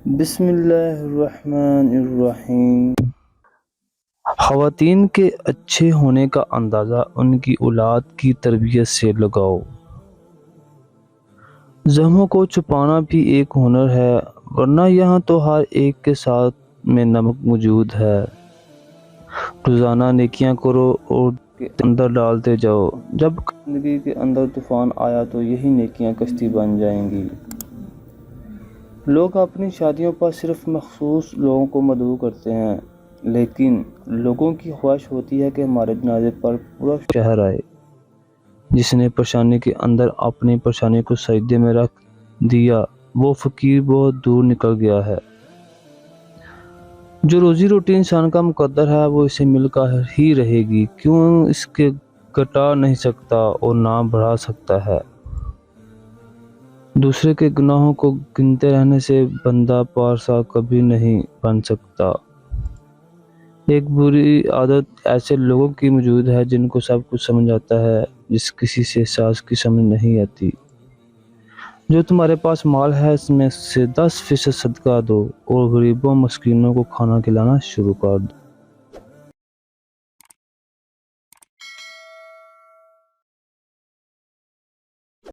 بسم اللہ الرحمن الرحیم۔ خواتین کے اچھے ہونے کا اندازہ ان کی اولاد کی تربیت سے لگاؤ۔ زخموں کو چھپانا بھی ایک ہنر ہے، ورنہ یہاں تو ہر ایک کے ساتھ میں نمک موجود ہے۔ روزانہ نیکیاں کرو اور کے اندر ڈالتے جاؤ، جب زندگی کے اندر طوفان آیا تو یہی نیکیاں کشتی بن جائیں گی۔ لوگ اپنی شادیوں پر صرف مخصوص لوگوں کو مدعو کرتے ہیں، لیکن لوگوں کی خواہش ہوتی ہے کہ ہمارے جنازے پر پورا شہر آئے۔ جس نے پریشانی کے اندر اپنی پریشانی کو سجدے میں رکھ دیا، وہ فقیر بہت دور نکل گیا ہے۔ جو روزی روٹی انسان کا مقدر ہے، وہ اسے مل کر ہی رہے گی، کیوں اس کے گھٹا نہیں سکتا اور نہ بڑھا سکتا ہے۔ دوسرے کے گناہوں کو گنتے رہنے سے بندہ پارسا کبھی نہیں بن سکتا۔ ایک بری عادت ایسے لوگوں کی موجود ہے جن کو سب کچھ سمجھ آتا ہے، جس کسی سے احساس کی سمجھ نہیں آتی۔ جو تمہارے پاس مال ہے، اس میں سے 10% صدقہ دو اور غریبوں مسکینوں کو کھانا کھلانا شروع کر دو۔